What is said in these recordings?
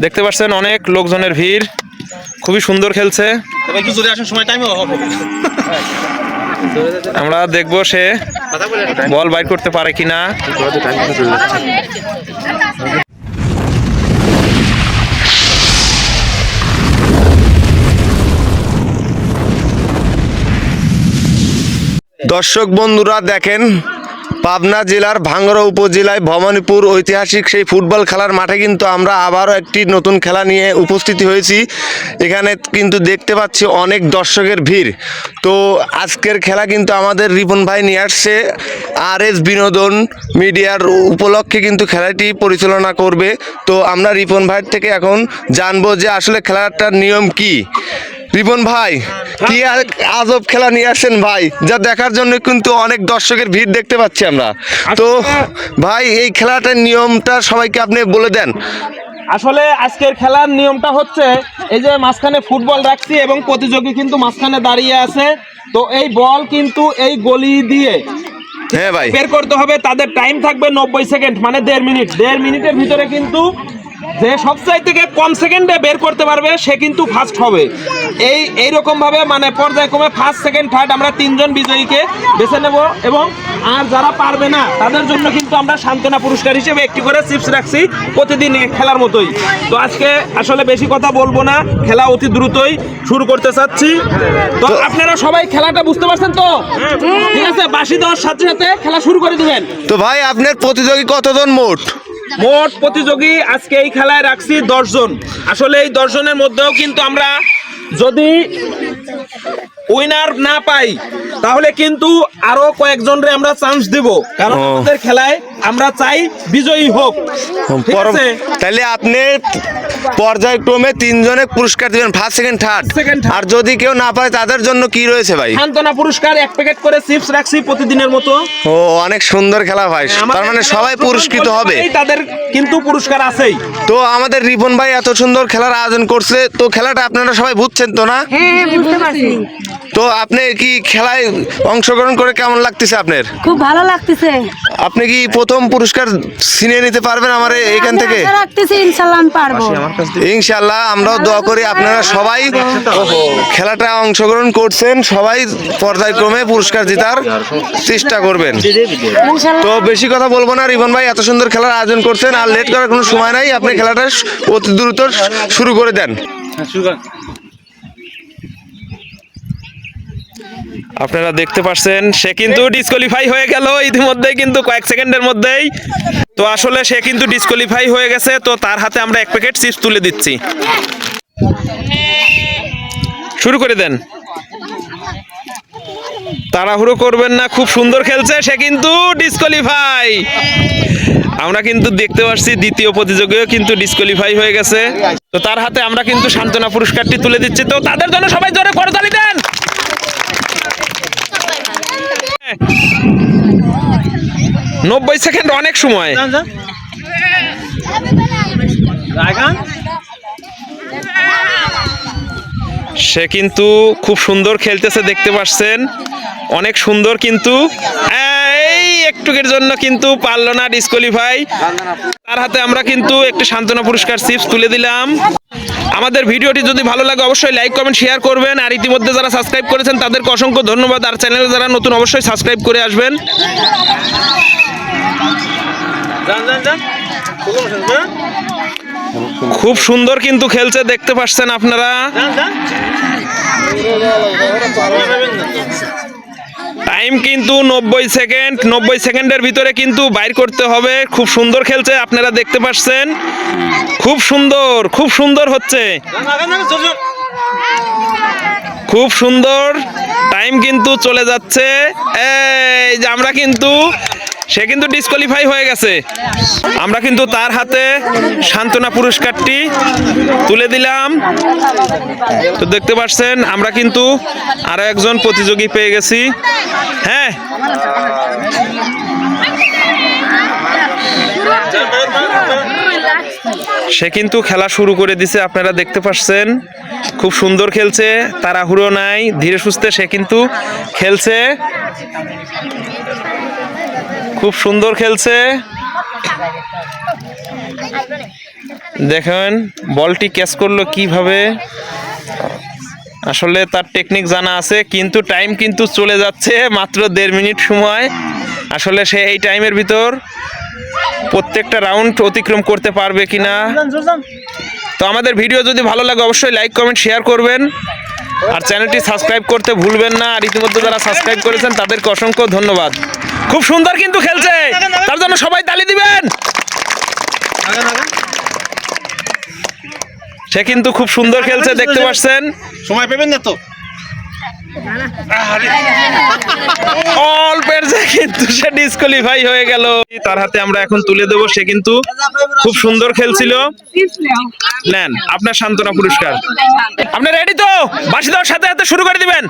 দেখতে পাচ্ছেন অনেক লোকজনের ভিড়, খুবই সুন্দর খেলছে। আমরা দেখবো সে বল বাইর করতে পারে কিনা। দর্শক বন্ধুরা দেখেন, পাবনা জেলার ভাঙ্গড়া উপজেলায় ভবানীপুর ঐতিহাসিক সেই ফুটবল খেলার মাঠে কিন্তু আমরা আবারও একটি নতুন খেলা নিয়ে উপস্থিত হয়েছি। এখানে কিন্তু দেখতে পাচ্ছি অনেক দর্শকের ভিড়। তো আজকের খেলা কিন্তু আমাদের রিপন ভাই নিয়ে আসছে, RS বিনোদন মিডিয়ার উপলক্ষে কিন্তু খেলাটি পরিচালনা করবে। তো আমরা রিপন ভাইয়ের থেকে এখন জানবো যে আসলে খেলাটার নিয়ম কি। রিপন ভাই, কি আজব খেলা নিয়ে আসেন ভাই, যা দেখার জন্য কিন্তু অনেক দর্শকের ভিড় দেখতে পাচ্ছি আমরা। তো ভাই, এই খেলাটার নিয়মটা সবাইকে আপনি বলে দেন। আসলে আজকের খেলার নিয়মটা হচ্ছে, এই যে মাঝখানে ফুটবল রাখছি এবং প্রতিযোগী কিন্তু মাঝখানে দাঁড়িয়ে আছে। তো এই বল কিন্তু এই গলি দিয়ে হ্যাঁ ভাই, বের করতে হবে। তাদের টাইম থাকবে 90 সেকেন্ড, মানে 1.5 মিনিট। 1.5 মিনিটের ভিতরে কিন্তু যে সবচাইতে থেকে কম সেকেন্ডে বের করতে পারবে সে কিন্তু ফার্স্ট হবে। এইরকম ভাবে মানে পর্যায়ক্রমে ফার্স্ট, সেকেন্ড, থার্ড আমরা 3 জন বিজয়ীকে বেছে নেব। এবং আর যারা পারবে না তাদের জন্য কিন্তু আমরা সান্ত্বনা পুরস্কার হিসেবে একটি করে চিপস রাখছি, প্রতিদিন খেলার মতোই। তো আজকে আসলে বেশি কথা বলবো না, খেলা অতি দ্রুতই শুরু করতে চাচ্ছি। তো আপনারা সবাই খেলাটা বুঝতে পারছেন তো? ঠিক আছে, বাঁশি দেওয়ার সাথে সাথে খেলা শুরু করে দিবেন। তো ভাই, আপনার প্রতিযোগী কতজন মোট? মোট প্রতিযোগী আজকে এই খেলায় রাখছি 10 জন। আসলে এই 10 জনের মধ্যেও কিন্তু আমরা যদি উইনার না পাই তাহলে কিন্তু আরো কয়েকজনরে আমরা চান্স দেব, কারণ আমাদের খেলায় আমরা চাই বিজয়ী হোক। ঠিক আছে, তাহলে আপনি পর্যায়ক্রমে 3 জনে পুরস্কার দিবেন, ফার্স্ট, সেকেন্ড, থার্ড। আর যদি কেউ না পায় তাদের জন্য কি রয়েছে ভাই? সান্ত্বনা পুরস্কার 1 প্যাকেট করে চিপস রাখছি প্রতিদিনের মতো। ও, অনেক সুন্দর খেলা ভাই, তার মানে সবাই পুরস্কৃত হবে, তাদের কিন্তু পুরস্কার আছেই। তো আমাদের রিপন ভাই এত সুন্দর খেলার আয়োজন করছে, তো খেলাটা আপনারা সবাই বুঝছেন তো না? হ্যাঁ, বুঝতে পারছি। তো আপনি কি খেলায় অংশগ্রহণ করে কেমন লাগতেছে আপনার? খুব ভালো লাগতেছে। আপনি কি প্রথম পুরস্কার ছিনিয়ে নিতে পারবেন আমার এইখান থেকে? আশা রাখতেছি ইনশাআল্লাহ আমি পারবো। ইনশাআল্লাহ, আমরাও দোয়া করি আপনারা সবাই খেলাটা অংশগ্রহণ করছেন, সবাই পর্যায়ক্রমে পুরস্কার জেতার চেষ্টা করবেন। তো বেশি কথা বলবো না, রিপন ভাই এত সুন্দর খেলার আয়োজন করছেন, আর লেট করার কোনো সময় নাই, আপনি খেলাটা অতি দ্রুত শুরু করে দেন। আপনারা দেখতে পাচ্ছেন সে কিন্তু ডিসকোয়ালিফাই হয়ে গেল ইতিমধ্যেই, কিন্তু কয়েক সেকেন্ডের মধ্যেই। তো আসলে সে কিন্তু ডিসকোয়ালিফাই হয়ে গেছে। তো তার হাতে আমরা 1 প্যাকেট চিপস তুলে দিচ্ছি। শুরু করে দেন, তাড়াহুড়ো করবেন না, খুব সুন্দর খেলছে, সে কিন্তু ডিসকোয়ালিফাই। আমরা কিন্তু দেখতে পাচ্ছি দ্বিতীয় প্রতিযোগীও কিন্তু ডিসকোয়ালিফাই হয়ে গেছে। তো তার হাতে আমরা কিন্তু সান্ত্বনা পুরস্কারটি তুলে দিচ্ছি। তো তাদের জন্য সবাই জোরে করতালি দেন। 90 সেকেন্ড অনেক সময়। সে কিন্তু খুব সুন্দর খেলতেছে, দেখতে পাচ্ছেন অনেক সুন্দর, কিন্তু এই একটুকের জন্য কিন্তু পারলো না, ডিসকোয়ালিফাই। তার হাতে আমরা কিন্তু একটি সান্ত্বনা পুরস্কার চিপস তুলে দিলাম। আমাদের ভিডিওটি যদি ভালো লাগে অবশ্যই লাইক, কমেন্ট, শেয়ার করবেন। আর ইতিমধ্যে যারা সাবস্ক্রাইব করেছেন তাদেরকে অসংখ্য ধন্যবাদ। আর চ্যানেলে যারা নতুন অবশ্যই সাবস্ক্রাইব করে আসবেন। খুব সুন্দর কিন্তু খেলছে, দেখতে পাচ্ছেন আপনারা। টাইম কিন্তু 90 সেকেন্ড। 90 সেকেন্ডের ভিতরে কিন্তু বাইর করতে হবে। খুব সুন্দর খেলছে, আপনারা দেখতে পাচ্ছেন, খুব সুন্দর, খুব সুন্দর হচ্ছে, খুব সুন্দর। টাইম কিন্তু চলে যাচ্ছে। এই যে আমরা কিন্তু, সে কিন্তু ডিসকোয়ালিফাই হয়ে গেছে। আমরা কিন্তু তার হাতে সান্ত্বনা পুরস্কারটি তুলে দিলাম। তো দেখতে পাচ্ছেন আমরা কিন্তু আরো একজন প্রতিযোগী পেয়ে গেছি। হ্যাঁ, সে কিন্তু খেলা শুরু করে দিছে, আপনারা দেখতে পাচ্ছেন, খুব সুন্দর খেলছে, তাড়াহুড়ো নাই, ধীরে সুস্থে সে কিন্তু খেলছে, খুব সুন্দর খেলছে। দেখেন বলটি ক্যাচ করলো কিভাবে, আসলে তার টেকনিক জানা আছে, কিন্তু টাইম কিন্তু চলে যাচ্ছে, মাত্র 1.5 মিনিট সময়। আসলে সে এই টাইমের ভিতর প্রত্যেকটা রাউন্ড অতিক্রম করতে পারবে কিনা। তো আমাদের ভিডিও যদি ভালো লাগে অবশ্যই লাইক কমেন্ট শেয়ার করবেন, আর চ্যানেলটি সাবস্ক্রাইব করতে ভুলবেন না। আর ইতিমধ্যে যারা সাবস্ক্রাইব করেছেন তাদেরকে অসংখ্য ধন্যবাদ। খুব সুন্দর কিন্তু খেলছে, তার জন্য সবাই তালি দিবেন। সে কিন্তু খুব সুন্দর খেলছে, দেখতে পাচ্ছেন। সময় পাবেন না তো, অল্পের যে কিন্তু সে ডিসকোয়ালিফাই হয়ে গেল। তার হাতে আমরা এখন তুলে দেবো। সে কিন্তু খুব সুন্দর খেলছিল। নেন আপনার সান্ত্বনা পুরস্কার। আপনি রেডি তো? বাঁশি দেওয়ার সাথে সাথে শুরু করে দিবেন।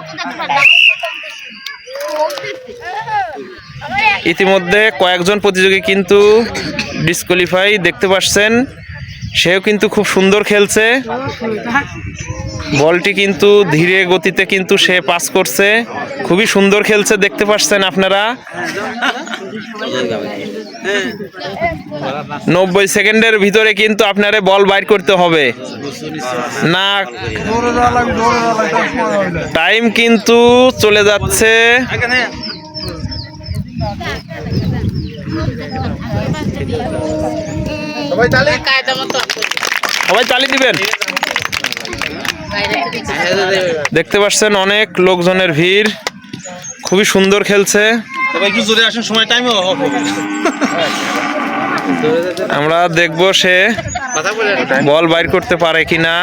ইতিমধ্যে কয়েকজন প্রতিযোগী কিন্তু ডিসকোয়ালিফাই, দেখতে পাচ্ছেন। সেও কিন্তু খুব সুন্দর খেলছে, বলটি কিন্তু ধীরে গতিতে কিন্তু সে পাস করছে, খুবই সুন্দর খেলছে, দেখতে পাচ্ছেন আপনারা। 90 সেকেন্ডের ভিতরে কিন্তু আপনারে বল বাইর করতে হবে না, টাইম কিন্তু চলে যাচ্ছে। সবাই তালি দিবেন। দেখতে পাচ্ছেন অনেক লোকজনের ভিড়, খুবই সুন্দর খেলছে। আমরা দেখবো সে বল বাইর করতে পারে কিনা।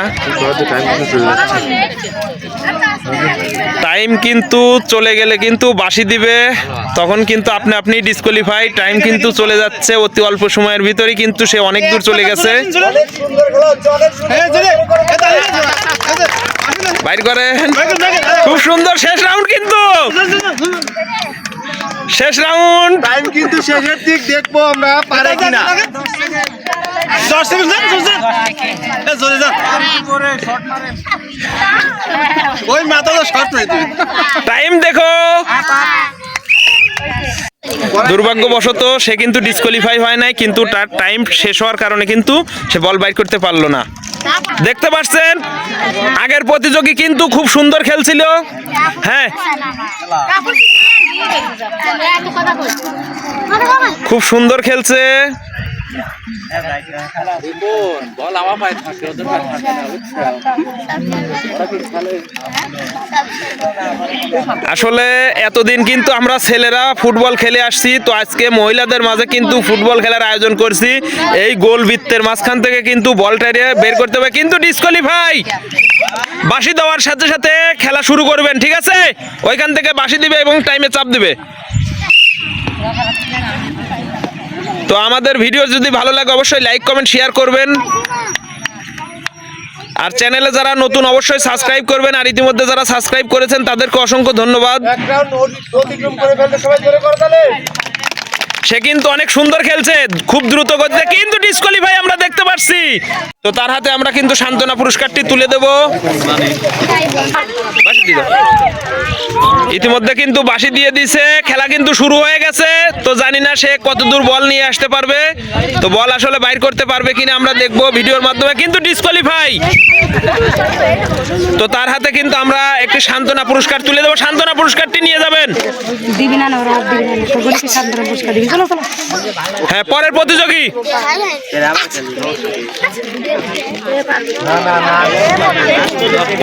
টাইম কিন্তু চলে গেলে কিন্তু বাঁশি দিবে, তখন কিন্তু আপনি ডিসকোয়ালিফাই। টাইম কিন্তু চলে যাচ্ছে অতি অল্প সময়ের ভিতরেই, কিন্তু সে অনেক দূর চলে গেছে। বাইর করেন, খুব সুন্দর। শেষ রাউন্ড কিন্তু, শেষ রাউন্ড। টাইম কিন্তু শেষের দিক, দেখবো আমরা পারে কিনা। ওই মাথা তো শর্ট হয়ে যাবে। টাইম দেখো। দুর্ভাগ্যবশত সে কিন্তু ডিসকোয়ালিফাই হয় নাই, কিন্তু তার টাইম শেষ হওয়ার কারণে কিন্তু সে বল বাইর করতে পারলো না। দেখতে পাচ্ছেন আগের প্রতিযোগী কিন্তু খুব সুন্দর খেলছিল। হ্যাঁ, খুব সুন্দর খেলছে। আসলে এতদিন কিন্তু আমরা ছেলেরা ফুটবল খেলে আসছি, তো আজকে মহিলাদের মাঝে কিন্তু ফুটবল খেলার আয়োজন করছি। এই গোল বৃত্তের মাঝখান থেকে কিন্তু বলটা বের করতে হবে, কিন্তু ডিসকোয়ালিফাই। বাঁশি দেওয়ার সাথে সাথে খেলা শুরু করবেন, ঠিক আছে? ওইখান থেকে বাঁশি দিবে এবং টাইমে চাপ দিবে। তো আমাদের ভিডিও যদি ভালো লাগে অবশ্যই লাইক কমেন্ট শেয়ার করবেন, আর চ্যানেলে যারা নতুন অবশ্যই সাবস্ক্রাইব করবেন। আর ইতিমধ্যে যারা সাবস্ক্রাইব করেছেন তাদেরকে অসংখ্য ধন্যবাদ। সে কিন্তু অনেক সুন্দর খেলছে, খুব দ্রুত গতিতে, কিন্তু ডিসকোয়ালিফাই আমরা দেখতে পাচ্ছি। তো তার হাতে আমরা কিন্তু সান্ত্বনা পুরস্কারটি তুলে দেব। ইতিমধ্যে কিন্তু বাঁশি দিয়ে দিছে, খেলা কিন্তু শুরু হয়ে গেছে। তো জানি না সে কতদূর বল নিয়ে আসতে পারবে, তো বল আসলে বাইর করতে পারবে কিনা আমরা দেখবো ভিডিওর মাধ্যমে, কিন্তু ডিসকোয়ালিফাই। তো তার হাতে কিন্তু আমরা একটি সান্ত্বনা পুরস্কার তুলে দেবো। সান্ত্বনা পুরস্কারটি নিয়ে যাবেন। হ্যাঁ, পরের প্রতিযোগী।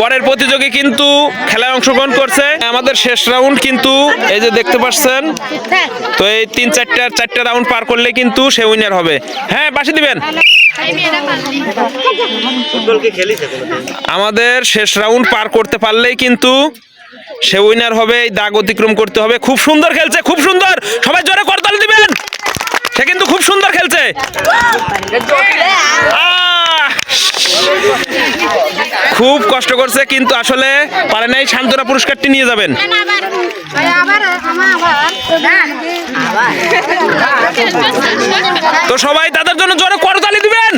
পরের প্রতিযোগী কিন্তু খেলায় অংশগ্রহণ করছে। আমাদের শেষ রাউন্ড কিন্তু এই যে দেখতে পাচ্ছেন। তো এই 4টা রাউন্ড পার করলে কিন্তু সে উইনার হবে। হ্যাঁ, বাঁশি দিবেন। আমাদের শেষ রাউন্ড পার করতে পারলেই কিন্তু সে উইনার হবে। এই দাগ অতিক্রম করতে হবে। খুব সুন্দর খেলছে, খুব সুন্দর। সবাই জোরে করতালি দিবেন। সে কিন্তু খুব সুন্দর খেলছে। খুব কষ্ট করছে, কিন্তু আসলে পারে নাই। সান্ত্বনা পুরস্কারটি নিয়ে যাবেন। তো সবাই তাদের জন্য জোরে করতালি দিবেন।